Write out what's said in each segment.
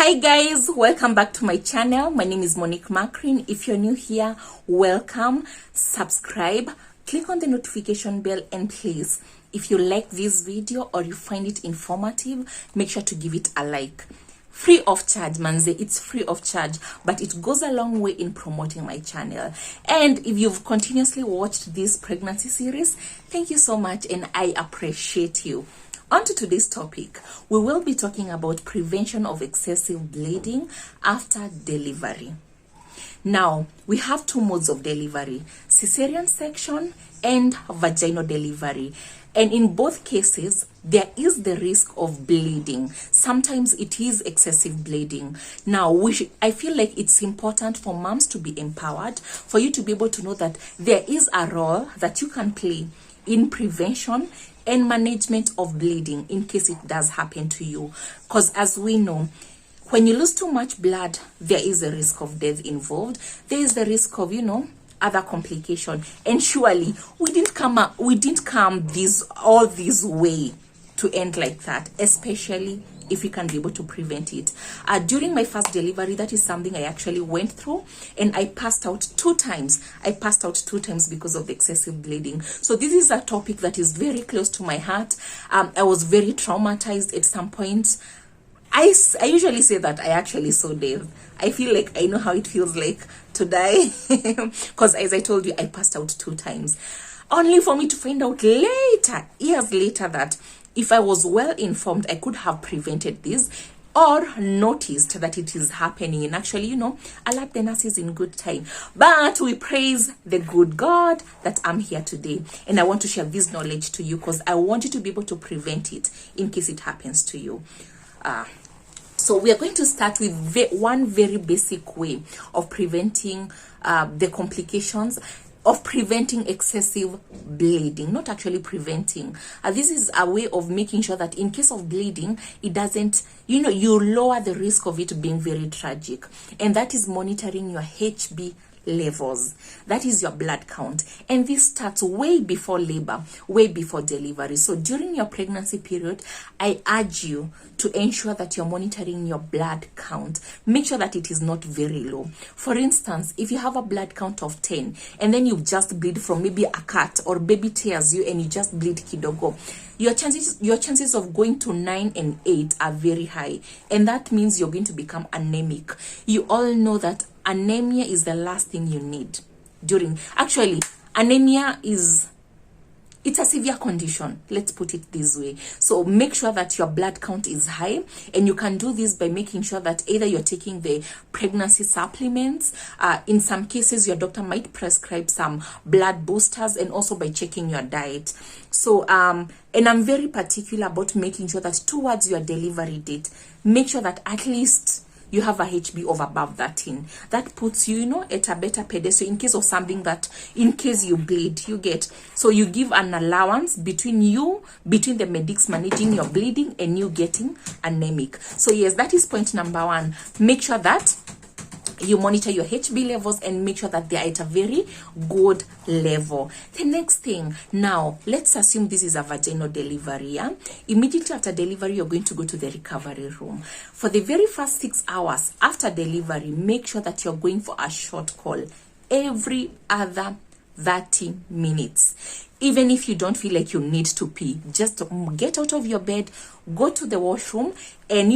Hi guys, welcome back to my channel. My name is Monique Macrin. If you're new here, welcome. Subscribe, click on the notification bell, and please, if you like this video or you find it informative, make sure to give it a like. Free of charge, manze. It's free of charge, but it goes a long way in promoting my channel. And if you've continuously watched this pregnancy series, thank you so much and I appreciate you. On to today's topic, we will be talking about prevention of excessive bleeding after delivery. Now, we have two modes of delivery, cesarean section and vaginal delivery. And in both cases, there is the risk of bleeding. Sometimes it is excessive bleeding. Now, I feel like it's important for moms to be empowered, for you to be able to know that there is a role that you can play in prevention and management of bleeding in case it does happen to you. Because as we know, when you lose too much blood, there is a risk of death involved. There is the risk of, other complication. And surely we didn't come all this way to end like that, especially if we can be able to prevent it. During my first delivery, that is something I actually went through, and I passed out 2 times. I passed out 2 times because of the excessive bleeding. So this is a topic that is very close to my heart. I was very traumatized at some point. I usually say that I actually saw death. I feel like I know how it feels like to die, because as I told you, I passed out 2 times, only for me to find out later, years later, that if I was well informed, I could have prevented this or noticed that it is happening and actually, alert the nurses in good time. But we praise the good God that I'm here today. And I want to share this knowledge to you because I want you to be able to prevent it in case it happens to you. So we are going to start with one very basic way of preventing the complications of preventing excessive bleeding. Not actually preventing. This is a way of making sure that in case of bleeding, it doesn't, you lower the risk of it being very tragic. And that is monitoring your HB levels. That is your blood count. And this starts way before labor, way before delivery. So during your pregnancy period, I urge you to ensure that you're monitoring your blood count. Make sure that it is not very low. For instance, if you have a blood count of 10 and then you just bleed from maybe a cut or baby tears you and you just bleed kidogo, your chances of going to 9 and 8 are very high, and that means you're going to become anemic. You all know that anemia is the last thing you need during, actually, anemia it's a severe condition, let's put it this way. So make sure that your blood count is high, and you can do this by making sure that either you're taking the pregnancy supplements, in some cases your doctor might prescribe some blood boosters, and also by checking your diet. So and I'm very particular about making sure that towards your delivery date, make sure that at least you have a HB of above 13. That puts you, at a better pedestal in case of something that, in case you bleed, you get. So you give an allowance between the medics managing your bleeding and you getting anemic. So yes, that is point number 1. Make sure that you monitor your HB levels and make sure that they are at a very good level. The next thing, now let's assume this is a vaginal delivery. Yeah? Immediately after delivery, you're going to go to the recovery room. For the very first 6 hours after delivery, make sure that you're going for a short call every other 30 minutes. Even if you don't feel like you need to pee, just get out of your bed, go to the washroom, and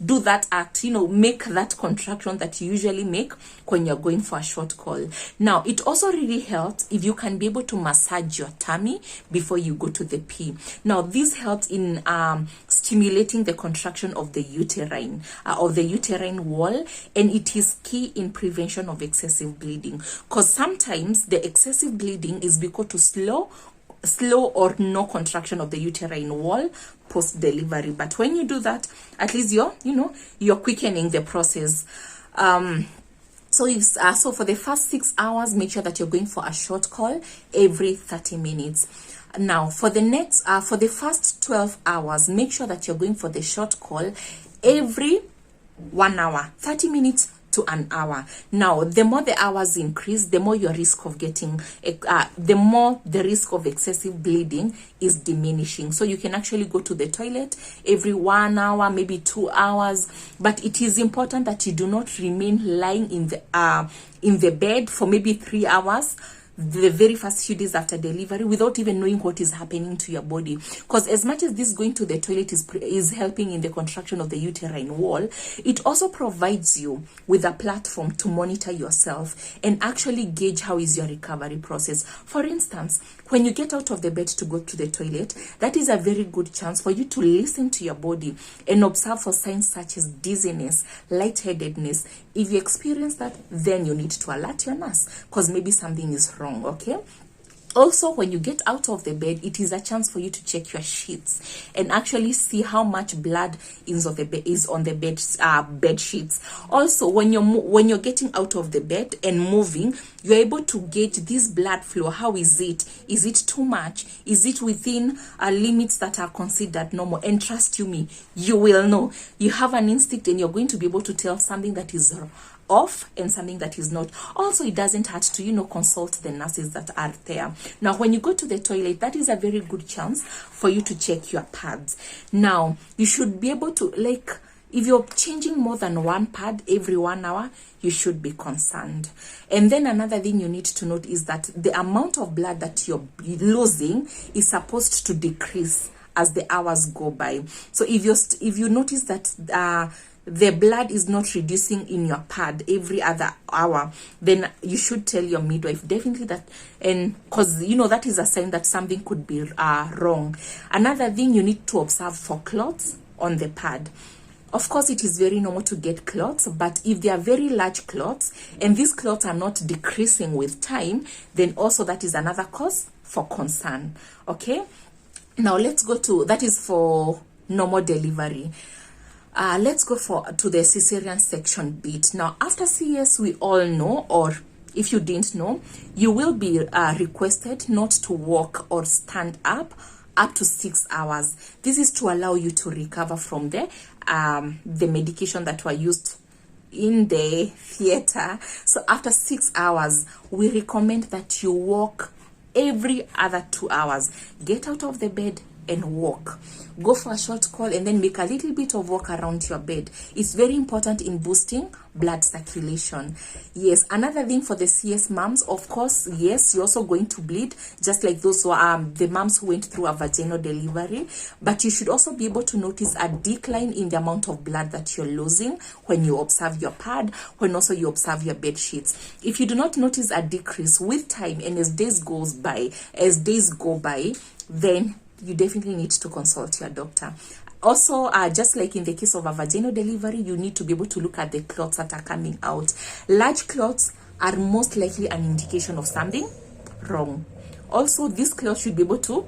do that act, make that contraction that you usually make when you're going for a short call. Now, it also really helps if you can be able to massage your tummy before you go to the pee. Now, this helps in stimulating the contraction of the uterine wall, and it is key in prevention of excessive bleeding, because sometimes the excessive bleeding is because to slow or no contraction of the uterine wall post delivery. But when you do that, at least you're quickening the process. So for the first 6 hours, make sure that you're going for a short call every 30 minutes. Now for the first 12 hours, make sure that you're going for the short call every 1 hour, 30 minutes to an hour. Now, the more the hours increase, the more your risk of getting, the more the risk of excessive bleeding is diminishing. So you can actually go to the toilet every 1 hour, maybe 2 hours, but it is important that you do not remain lying in the bed for maybe 3 hours the very first few days after delivery without even knowing what is happening to your body. Because as much as this going to the toilet is helping in the contraction of the uterine wall, it also provides you with a platform to monitor yourself and actually gauge how is your recovery process. For instance, when you get out of the bed to go to the toilet, that is a very good chance for you to listen to your body and observe for signs such as dizziness, lightheadedness. If you experience that, then you need to alert your nurse because maybe something is wrong, okay? Also, when you get out of the bed, it is a chance for you to check your sheets and actually see how much blood is on the bed sheets. Also, when you're getting out of the bed and moving, you're able to gauge this blood flow. How is it? Is it too much? Is it within limits that are considered normal? And trust me, you will know. You have an instinct and you're going to be able to tell something that is off and something that is not. Also, it doesn't hurt to consult the nurses that are there. Now, when you go to the toilet, that is a very good chance for you to check your pads. Now, you should be able to, like, if you're changing more than one pad every 1 hour, you should be concerned. And then another thing you need to note is that the amount of blood that you're losing is supposed to decrease as the hours go by. So if you notice that the blood is not reducing in your pad every other hour, then you should tell your midwife definitely that, and because that is a sign that something could be wrong. Another thing, you need to observe for clots on the pad. Of course, it is very normal to get clots, but if they are very large clots and these clots are not decreasing with time, then also that is another cause for concern. Okay, now let's go to, that is for normal delivery. Let's go to the cesarean section bit. Now, after CS, we all know, or if you didn't know, you will be requested not to walk or stand up to 6 hours. This is to allow you to recover from the medication that were used in the theater. So after 6 hours, we recommend that you walk every other 2 hours. Get out of the bed and walk. Go for a short call and then make a little bit of walk around your bed. It's very important in boosting blood circulation. Yes, another thing for the CS moms, of course, yes, you're also going to bleed, just like those who are the moms who went through a vaginal delivery. But you should also be able to notice a decline in the amount of blood that you're losing when you observe your pad, when also you observe your bed sheets. If you do not notice a decrease with time and as days go by, then you definitely need to consult your doctor. Also, just like in the case of a vaginal delivery, you need to be able to look at the clots that are coming out. Large clots are most likely an indication of something wrong. Also, these clots should be able to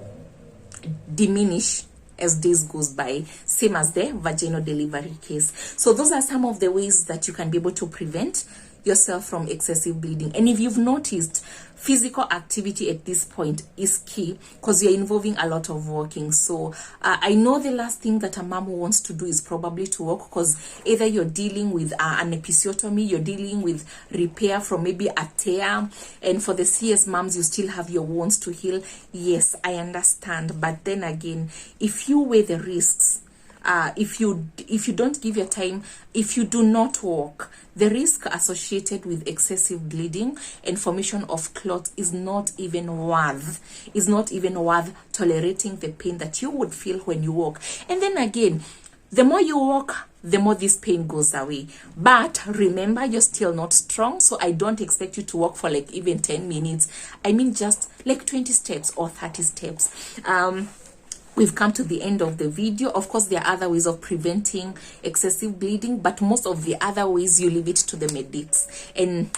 diminish as days goes by, same as the vaginal delivery case. So those are some of the ways that you can be able to prevent yourself from excessive bleeding. And if you've noticed, physical activity at this point is key because you're involving a lot of walking. So I know the last thing that a mom wants to do is probably to walk, because either you're dealing with an episiotomy, you're dealing with repair from maybe a tear, and for the CS moms, you still have your wounds to heal. Yes, I understand, but then again, if you weigh the risks, if you don't give your time, if you do not walk, the risk associated with excessive bleeding and formation of clots is not even worth tolerating the pain that you would feel when you walk. And then again, the more you walk, the more this pain goes away. But remember, you're still not strong, so I don't expect you to walk for like even 10 minutes. I mean just like 20 steps or 30 steps. We've come to the end of the video. Of course, there are other ways of preventing excessive bleeding, but most of the other ways you leave it to the medics. And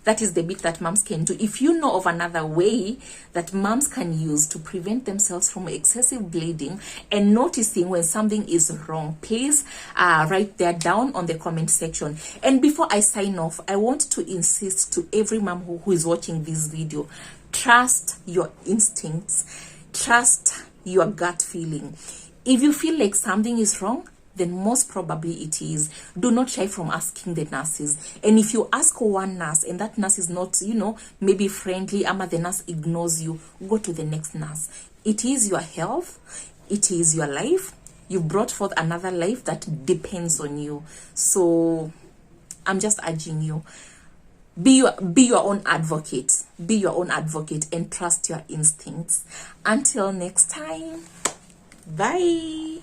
that is the bit that moms can do. If you know of another way that moms can use to prevent themselves from excessive bleeding and noticing when something is wrong, please write that down on the comment section. And before I sign off, I want to insist to every mom who is watching this video, trust your instincts, trust your gut feeling. If you feel like something is wrong, then most probably it is. Do not shy from asking the nurses. And if you ask one nurse and that nurse is not, maybe friendly, ama the nurse ignores you, go to the next nurse. It is your health, it is your life. You've brought forth another life that depends on you. So I'm just urging you, be your own advocate. Be your own advocate and trust your instincts. Until next time, bye.